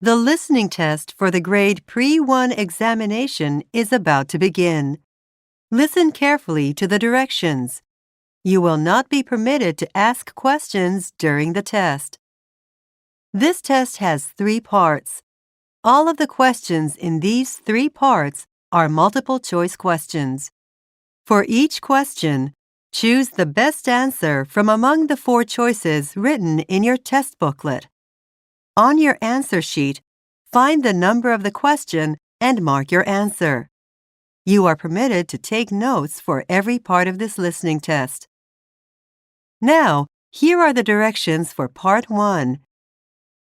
The listening test for the grade Pre-1 examination is about to begin. Listen carefully to the directions. You will not be permitted to ask questions during the test. This test has 3 parts. All of the questions in these 3 parts are multiple-choice questions. For each question, choose the best answer from among the 4 choices written in your test booklet. On your answer sheet, find the number of the question and mark your answer. You are permitted to take notes for every part of this listening test. Now, here are the directions for Part 1.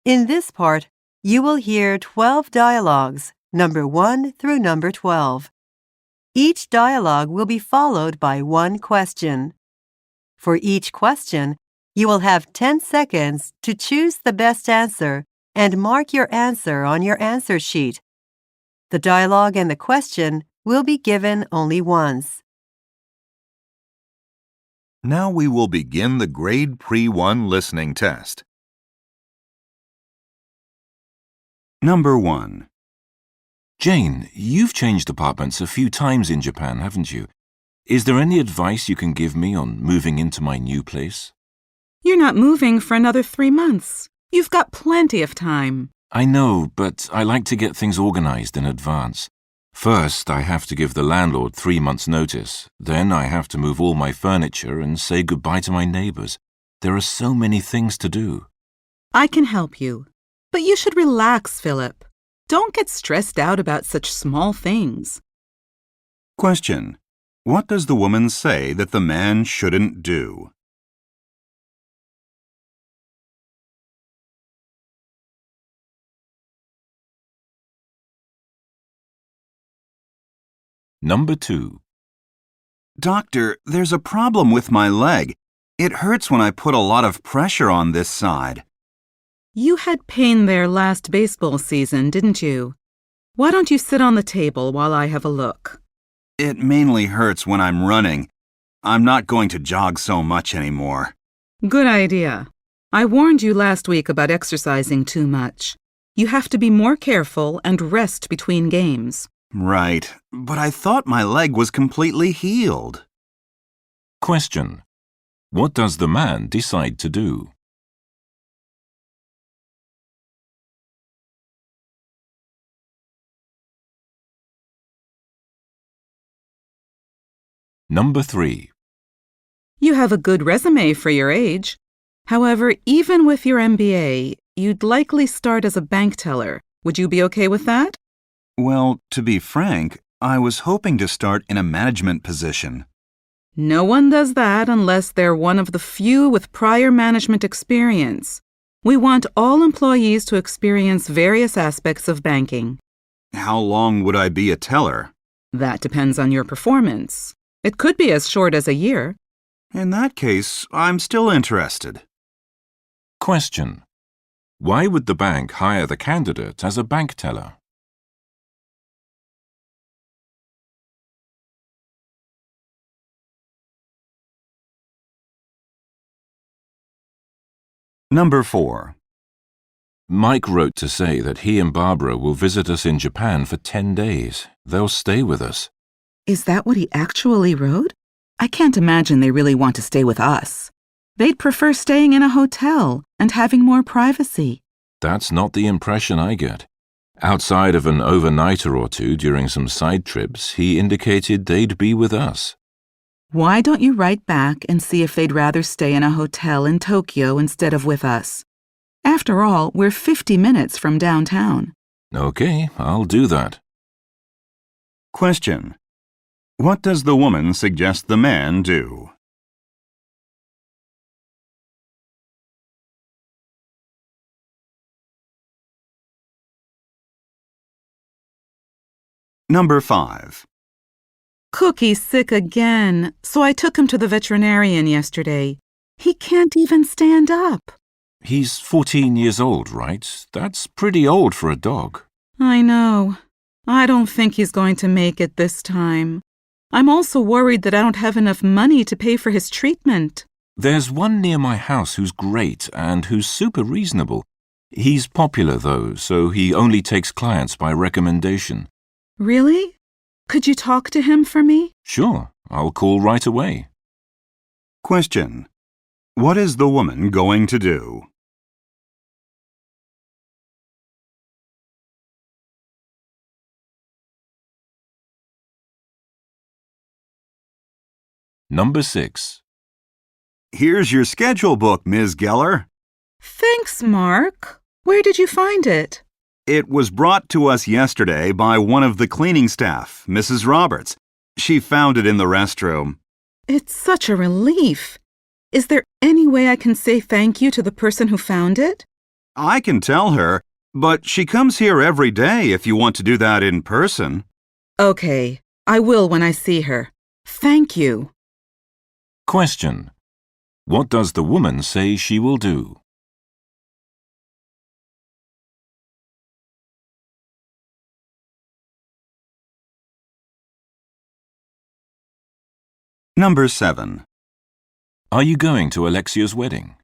In this part, you will hear 12 dialogues, number 1 through number 12. Each dialogue will be followed by 1 question. For each question, you will have 10 seconds to choose the best answer and mark your answer on your answer sheet. The dialogue and the question will be given only once. Now we will begin the grade Pre-1 listening test. Number 1. Jane, you've changed apartments a few times in Japan, haven't you? Is there any advice you can give me on moving into my new place? You're not moving for another 3 months. You've got plenty of time. I know, but I like to get things organized in advance. First, I have to give the landlord 3 months' notice. Then I have to move all my furniture and say goodbye to my neighbors. There are so many things to do. I can help you. But you should relax, Philip. Don't get stressed out about such small things. Question. What does the woman say that the man shouldn't do? Number 2. Doctor, there's a problem with my leg. It hurts when I put a lot of pressure on this side. You had pain there last baseball season, didn't you? Why don't you sit on the table while I have a look? It mainly hurts when I'm running. I'm not going to jog so much anymore. Good idea. I warned you last week about exercising too much. You have to be more careful and rest between games. Right, but I thought my leg was completely healed. Question. What does the man decide to do? Number 3. You have a good resume for your age. However, even with your MBA, you'd likely start as a bank teller. Would you be okay with that? Well, to be frank, I was hoping to start in a management position. No one does that unless they're one of the few with prior management experience. We want all employees to experience various aspects of banking. How long would I be a teller? That depends on your performance. It could be as short as a year. In that case, I'm still interested. Question. Why would the bank hire the candidate as a bank teller? Number 4. Mike wrote to say that he and Barbara will visit us in Japan for 10 days. They'll stay with us. Is that what he actually wrote? I can't imagine they really want to stay with us. They'd prefer staying in a hotel and having more privacy. That's not the impression I get. Outside of an overnighter or two during some side trips, he indicated they'd be with us. Why don't you write back and see if they'd rather stay in a hotel in Tokyo instead of with us? After all, we're 50 minutes from downtown. Okay, I'll do that. Question. What does the woman suggest the man do? Number 5. Cookie's sick again, so I took him to the veterinarian yesterday. He can't even stand up. He's 14 years old, right? That's pretty old for a dog. I know. I don't think he's going to make it this time. I'm also worried that I don't have enough money to pay for his treatment. There's one near my house who's great and who's super reasonable. He's popular, though, so he only takes clients by recommendation. Really? Could you talk to him for me? Sure, I'll call right away. Question. What is the woman going to do? Number 6. Here's your schedule book, Ms. Geller. Thanks, Mark. Where did you find it? It was brought to us yesterday by one of the cleaning staff, Mrs. Roberts. She found it in the restroom. It's such a relief. Is there any way I can say thank you to the person who found it? I can tell her, but she comes here every day if you want to do that in person. Okay, I will when I see her. Thank you. Question. What does the woman say she will do? Number 7. Are you going to Alexia's wedding?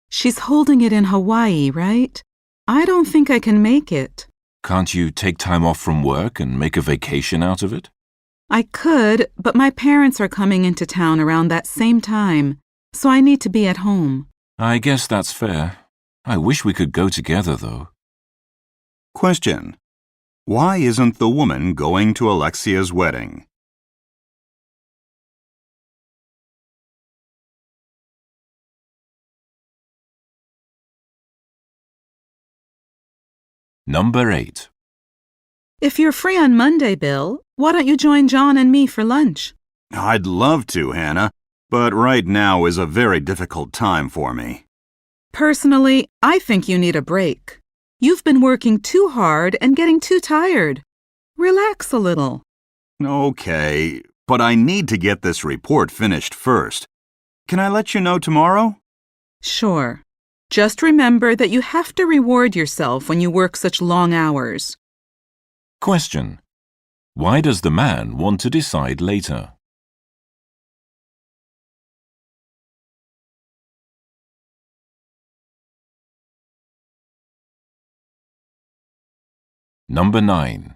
She's holding it in Hawaii, right? I don't think I can make it. Can't you take time off from work and make a vacation out of it? I could, but my parents are coming into town around that same time, so I need to be at home. I guess that's fair. I wish we could go together, though. Question. Why isn't the woman going to Alexia's wedding? Number 8. If you're free on Monday, Bill, why don't you join John and me for lunch? I'd love to, Hannah, but right now is a very difficult time for me. Personally, I think you need a break. You've been working too hard and getting too tired. Relax a little. Okay, but I need to get this report finished first. Can I let you know tomorrow? Sure. Just remember that you have to reward yourself when you work such long hours. Question. Why does the man want to decide later? Number 9.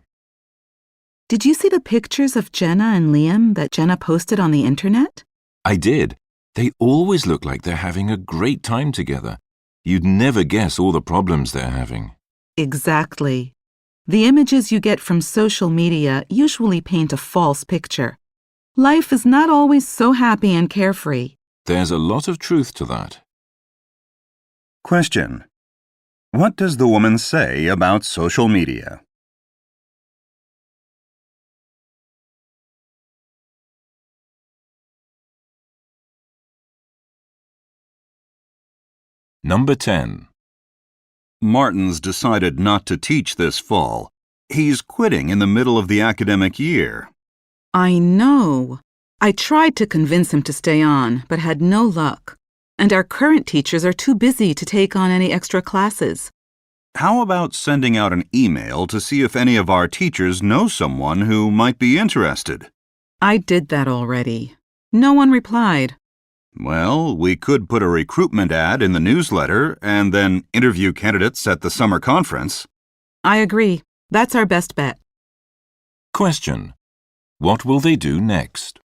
Did you see the pictures of Jenna and Liam that Jenna posted on the internet? I did. They always look like they're having a great time together. You'd never guess all the problems they're having. Exactly. The images you get from social media usually paint a false picture. Life is not always so happy and carefree. There's a lot of truth to that. Question. What does the woman say about social media? Number 10. Martin's decided not to teach this fall. He's quitting in the middle of the academic year. I know. I tried to convince him to stay on, but had no luck. And our current teachers are too busy to take on any extra classes. How about sending out an email to see if any of our teachers know someone who might be interested? I did that already. No one replied. Well, we could put a recruitment ad in the newsletter and then interview candidates at the summer conference. I agree. That's our best bet. Question. What will they do next?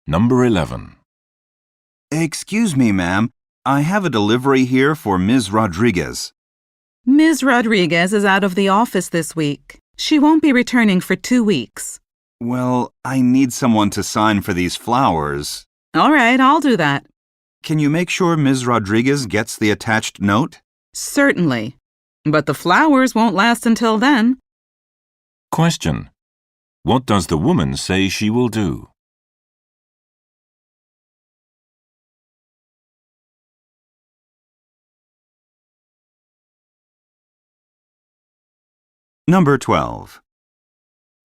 Number 11. Excuse me, ma'am. I have a delivery here for Ms. Rodriguez. Ms. Rodriguez is out of the office this week. She won't be returning for 2 weeks. Well, I need someone to sign for these flowers. All right, I'll do that. Can you make sure Ms. Rodriguez gets the attached note? Certainly. But the flowers won't last until then. Question. What does the woman say she will do? Number 12.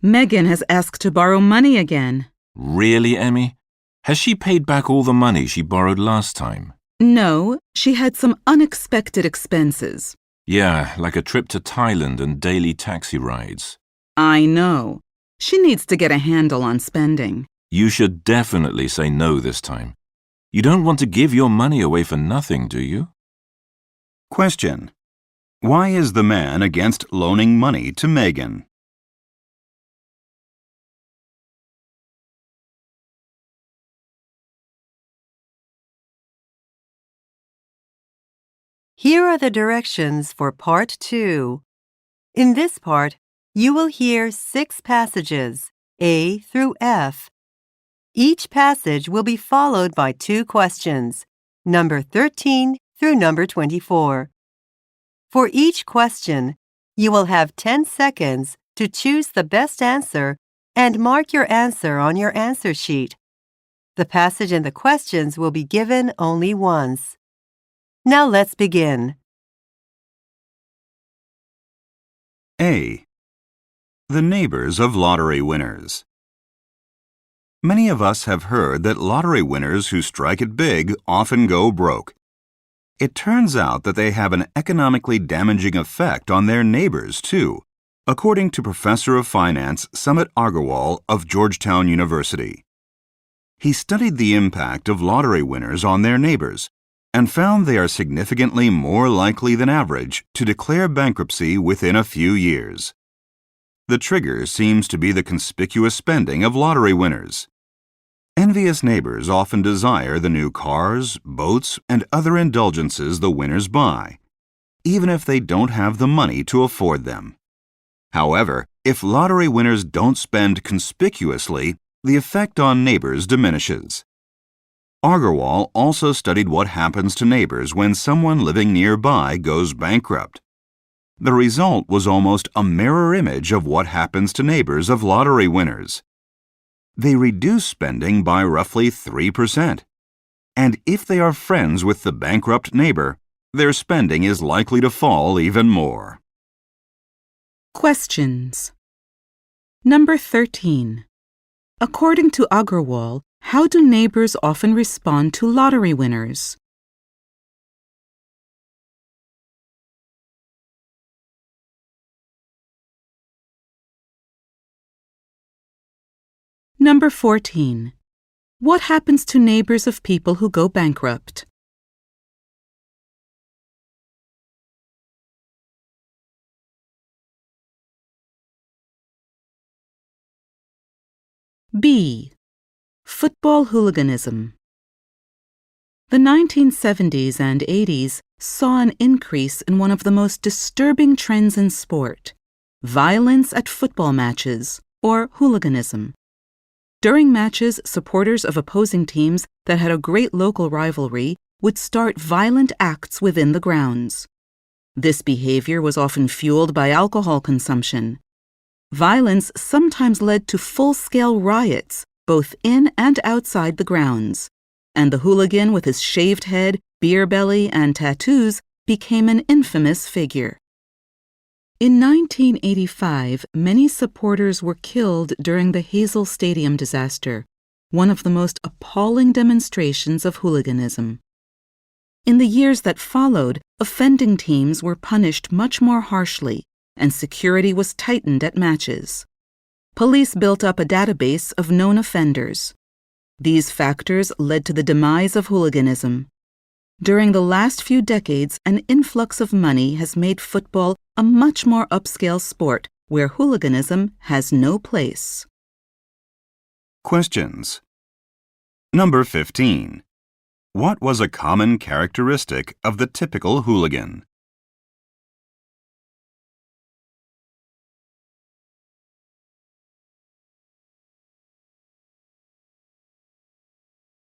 Megan has asked to borrow money again. Really, Emmy? Has she paid back all the money she borrowed last time? No, she had some unexpected expenses. Yeah, like a trip to Thailand and daily taxi rides. I know. She needs to get a handle on spending. You should definitely say no this time. You don't want to give your money away for nothing, do you? Question. Why is the man against loaning money to Megan? Here are the directions for Part 2. In this part, you will hear 6 passages, A through F. Each passage will be followed by 2 questions, number 13 through number 24. For each question, you will have 10 seconds to choose the best answer and mark your answer on your answer sheet. The passage and the questions will be given only once. Now let's begin. A. The neighbors of lottery winners. Many of us have heard that lottery winners who strike it big often go broke. It turns out that they have an economically damaging effect on their neighbors, too, according to Professor of Finance Sumit Agarwal of Georgetown University. He studied the impact of lottery winners on their neighbors and found they are significantly more likely than average to declare bankruptcy within a few years. The trigger seems to be the conspicuous spending of lottery winners. Envious neighbors often desire the new cars, boats, and other indulgences the winners buy, even if they don't have the money to afford them. However, if lottery winners don't spend conspicuously, the effect on neighbors diminishes. Agarwal also studied what happens to neighbors when someone living nearby goes bankrupt. The result was almost a mirror image of what happens to neighbors of lottery winners. They reduce spending by roughly 3%. And if they are friends with the bankrupt neighbor, their spending is likely to fall even more. Questions. Number 13. According to Agarwal, how do neighbors often respond to lottery winners? Number 14. What happens to neighbors of people who go bankrupt? B. Football hooliganism. The 1970s and 80s saw an increase in one of the most disturbing trends in sport: violence at football matches, or hooliganism. During matches, supporters of opposing teams that had a great local rivalry would start violent acts within the grounds. This behavior was often fueled by alcohol consumption. Violence sometimes led to full-scale riots, both in and outside the grounds, and the hooligan with his shaved head, beer belly, and tattoos became an infamous figure. In 1985, many supporters were killed during the Hazel Stadium disaster, one of the most appalling demonstrations of hooliganism. In the years that followed, offending teams were punished much more harshly, and security was tightened at matches. Police built up a database of known offenders. These factors led to the demise of hooliganism. During the last few decades, an influx of money has made football a much more upscale sport where hooliganism has no place. Questions. Number 15. What was a common characteristic of the typical hooligan?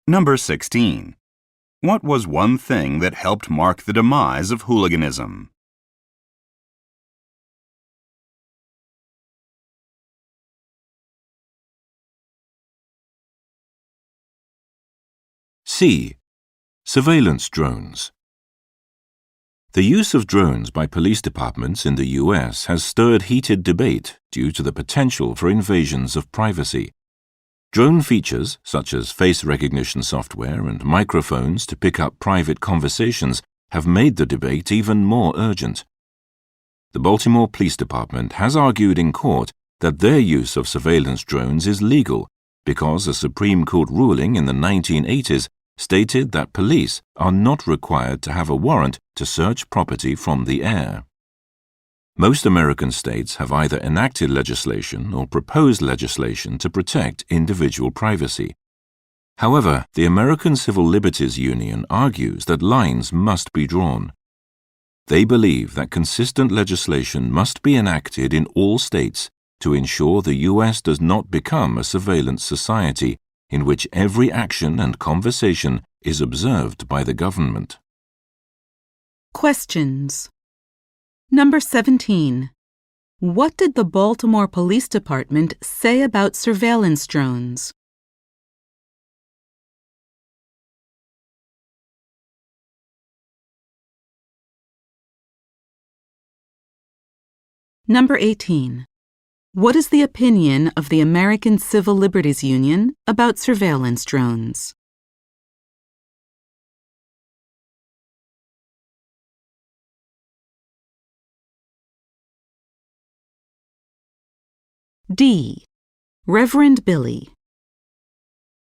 Number 16. What was one thing that helped mark the demise of hooliganism? C. Surveillance drones. The use of drones by police departments in the US has stirred heated debate due to the potential for invasions of privacy. Drone features, such as face recognition software and microphones to pick up private conversations, have made the debate even more urgent. The Baltimore Police Department has argued in court that their use of surveillance drones is legal because a Supreme Court ruling in the 1980s stated that police are not required to have a warrant to search property from the air. Most American states have either enacted legislation or proposed legislation to protect individual privacy. However, the American Civil Liberties Union argues that lines must be drawn. They believe that consistent legislation must be enacted in all states to ensure the U.S. does not become a surveillance society in which every action and conversation is observed by the government. Questions. Number 17. What did the Baltimore Police Department say about surveillance drones? Number 18. What is the opinion of the American Civil Liberties Union about surveillance drones? D. Reverend Billy.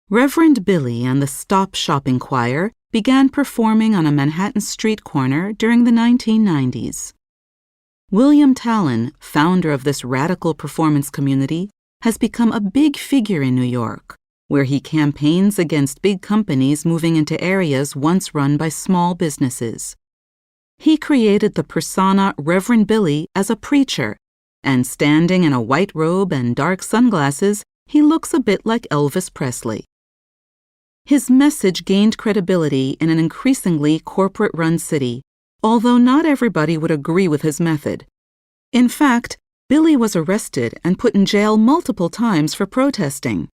Reverend Billy and the Stop Shopping Choir began performing on a Manhattan street corner during the 1990s. William Talon, founder of this radical performance community, has become a big figure in New York, where he campaigns against big companies moving into areas once run by small businesses. He created the persona Reverend Billy as a preacher, and standing in a white robe and dark sunglasses, he looks a bit like Elvis Presley. His message gained credibility in an increasingly corporate-run city, although not everybody would agree with his method. In fact, Billy was arrested and put in jail multiple times for protesting.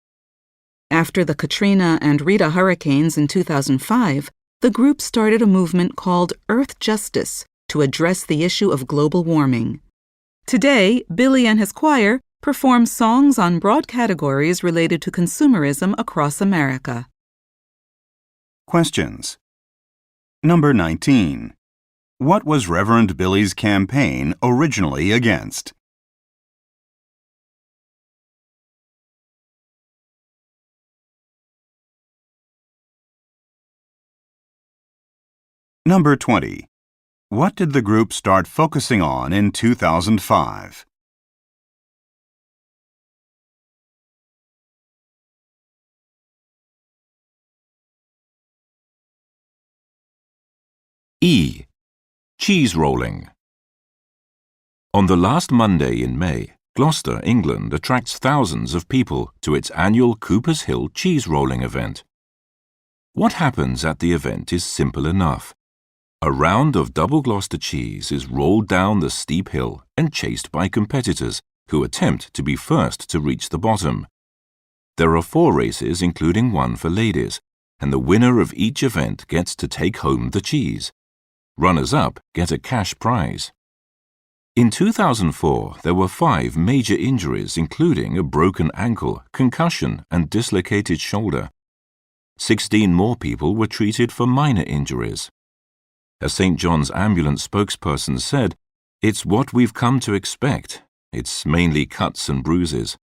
After the Katrina and Rita hurricanes in 2005, the group started a movement called Earth Justice to address the issue of global warming. Today, Billy and his choir perform songs on broad categories related to consumerism across America. Questions. Number 19. What was Reverend Billy's campaign originally against? Number 20. What did the group start focusing on in 2005? E. Cheese rolling. On the last Monday in May, Gloucester, England attracts thousands of people to its annual Cooper's Hill cheese rolling event. What happens at the event is simple enough. A round of double Gloucester cheese is rolled down the steep hill and chased by competitors who attempt to be first to reach the bottom. There are 4 races, including one for ladies, and the winner of each event gets to take home the cheese. Runners-up get a cash prize. In 2004, there were 5 major injuries, including a broken ankle, concussion, and dislocated shoulder. 16 more people were treated for minor injuries. A St. John's ambulance spokesperson said, "It's what we've come to expect. It's mainly cuts and bruises."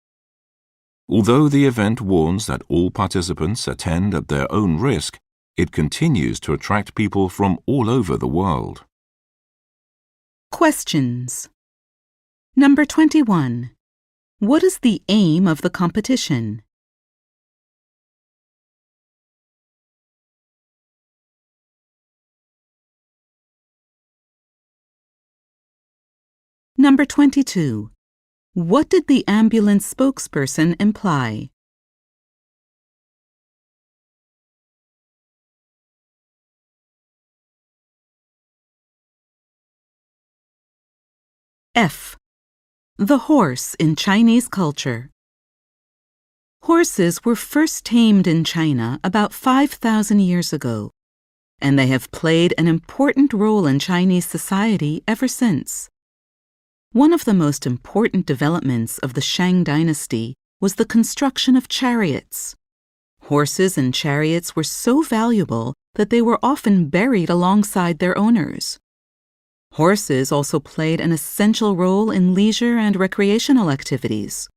Although the event warns that all participants attend at their own risk, it continues to attract people from all over the world. Questions. Number 21. What is the aim of the competition? Number 22. What did the ambulance spokesperson imply? F. The horse in Chinese culture. Horses were first tamed in China about 5,000 years ago, and they have played an important role in Chinese society ever since. One of the most important developments of the Shang dynasty was the construction of chariots. Horses and chariots were so valuable that they were often buried alongside their owners. Horses also played an essential role in leisure and recreational activities.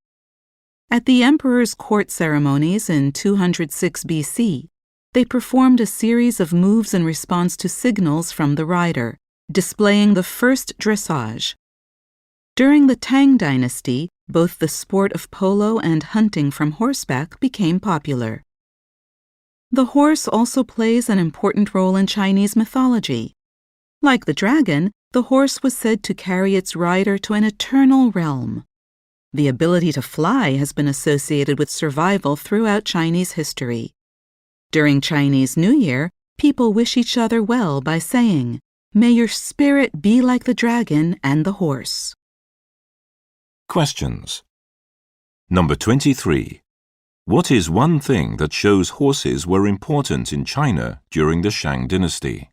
At the emperor's court ceremonies in 206 BC, they performed a series of moves in response to signals from the rider, displaying the first dressage. During the Tang dynasty, both the sport of polo and hunting from horseback became popular. The horse also plays an important role in Chinese mythology. Like the dragon, the horse was said to carry its rider to an eternal realm. The ability to fly has been associated with survival throughout Chinese history. During Chinese New Year, people wish each other well by saying, "May your spirit be like the dragon and the horse." Questions. Number 23. What is one thing that shows horses were important in China during the Shang dynasty?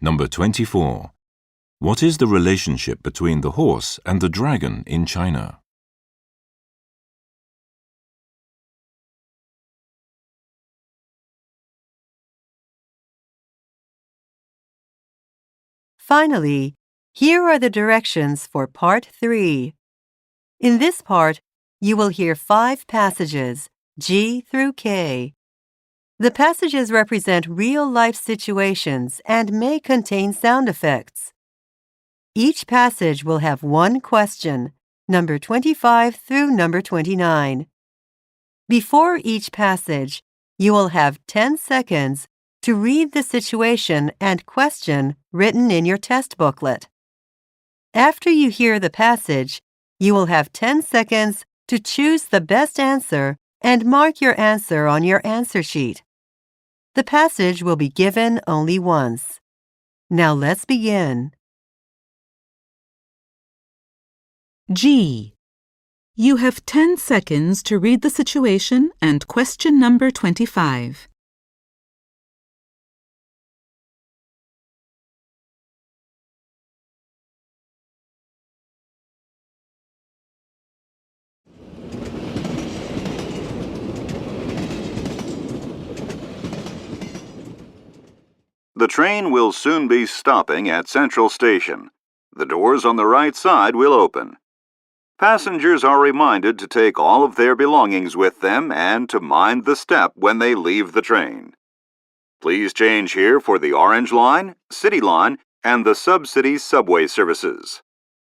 Number 24. What is the relationship between the horse and the dragon in China? Finally, here are the directions for Part 3. In this part, you will hear 5 passages, G through K. The passages represent real-life situations and may contain sound effects. Each passage will have one question, number 25 through number 29. Before each passage, you will have 10 seconds to read the situation and question written in your test booklet. After you hear the passage, you will have 10 seconds to choose the best answer and mark your answer on your answer sheet. The passage will be given only once. Now let's begin. G. You have 10 seconds to read the situation and question number 25. The train will soon be stopping at Central Station. The doors on the right side will open. Passengers are reminded to take all of their belongings with them and to mind the step when they leave the train. Please change here for the Orange Line, City Line, and the Sub-City subway services.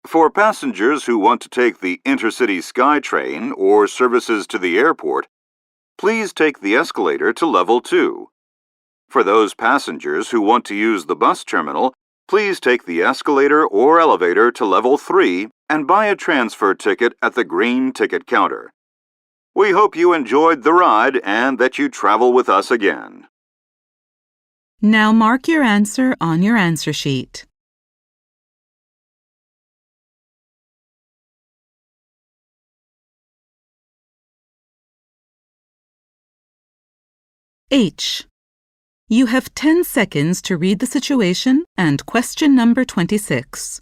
For passengers who want to take the Intercity SkyTrain or services to the airport, please take the escalator to Level 2. For those passengers who want to use the bus terminal, please take the escalator or elevator to Level 3 and buy a transfer ticket at the green ticket counter. We hope you enjoyed the ride and that you travel with us again. Now mark your answer on your answer sheet. H. You have 10 seconds to read the situation and question number 26.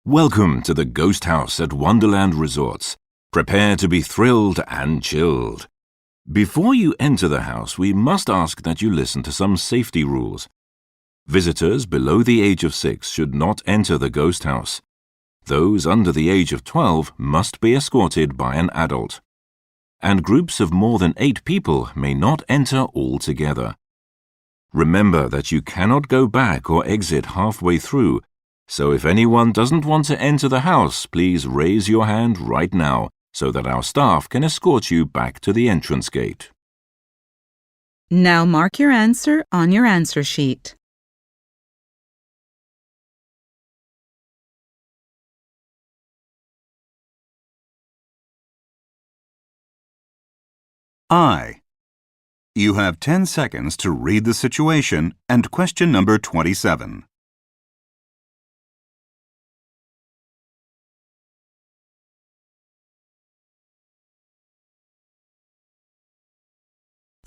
Welcome to the Ghost House at Wonderland Resorts. Prepare to be thrilled and chilled. Before you enter the house, we must ask that you listen to some safety rules. Visitors below the age of 6 should not enter the Ghost House. Those under the age of 12 must be escorted by an adult. And groups of more than 8 people may not enter altogether. Remember that you cannot go back or exit halfway through, so if anyone doesn't want to enter the house, please raise your hand right now so that our staff can escort you back to the entrance gate. Now mark your answer on your answer sheet. I. You have 10 seconds to read the situation and question number 27.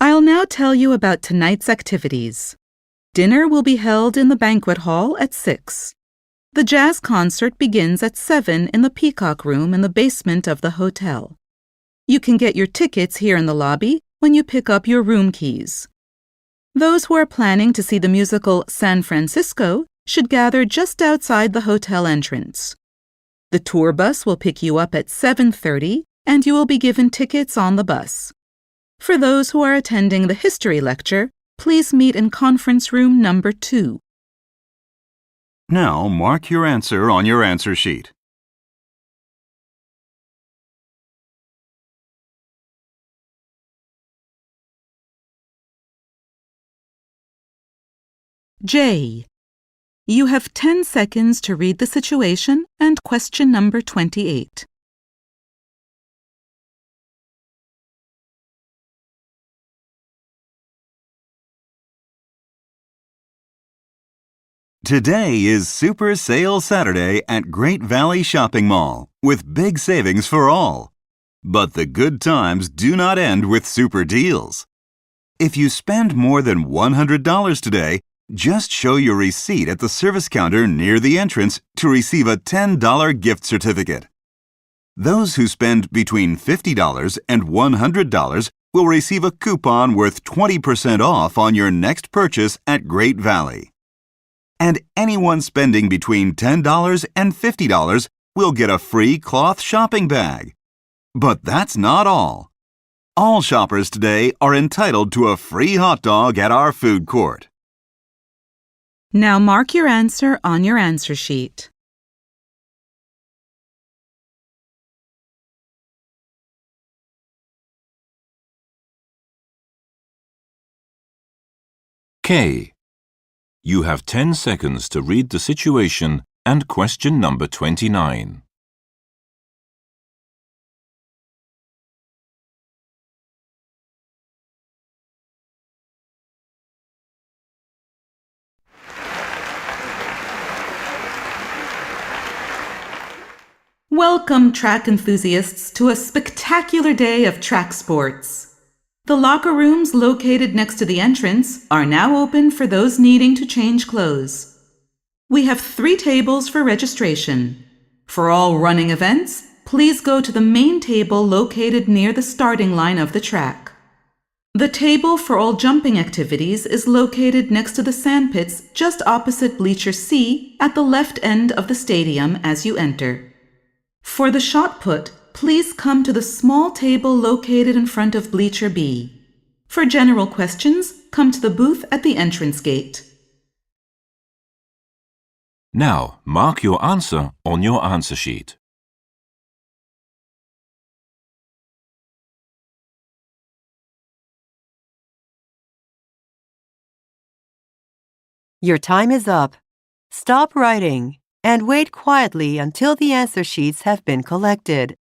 I'll now tell you about tonight's activities. Dinner will be held in the banquet hall at 6. The jazz concert begins at 7 in the Peacock Room in the basement of the hotel. You can get your tickets here in the lobby when you pick up your room keys. Those who are planning to see the musical San Francisco should gather just outside the hotel entrance. The tour bus will pick you up at 7:30 and you will be given tickets on the bus. For those who are attending the history lecture, please meet in conference room number 2. Now mark your answer on your answer sheet. J. You have 10 seconds to read the situation and question number 28. Today is Super Sale Saturday at Great Valley Shopping Mall with big savings for all. But the good times do not end with super deals. If you spend more than $100 today, just show your receipt at the service counter near the entrance to receive a $10 gift certificate. Those who spend between $50 and $100 will receive a coupon worth 20% off on your next purchase at Great Valley. And anyone spending between $10 and $50 will get a free cloth shopping bag. But that's not all. All shoppers today are entitled to a free hot dog at our food court. Now mark your answer on your answer sheet. K. You have 10 seconds to read the situation and question number 29. Welcome, track enthusiasts, to a spectacular day of track sports. The locker rooms located next to the entrance are now open for those needing to change clothes. We have 3 tables for registration. For all running events, please go to the main table located near the starting line of the track. The table for all jumping activities is located next to the sandpits just opposite Bleacher C at the left end of the stadium as you enter. For the shot put, please come to the small table located in front of Bleacher B. For general questions, come to the booth at the entrance gate. Now mark your answer on your answer sheet. Your time is up. Stop writing and wait quietly until the answer sheets have been collected.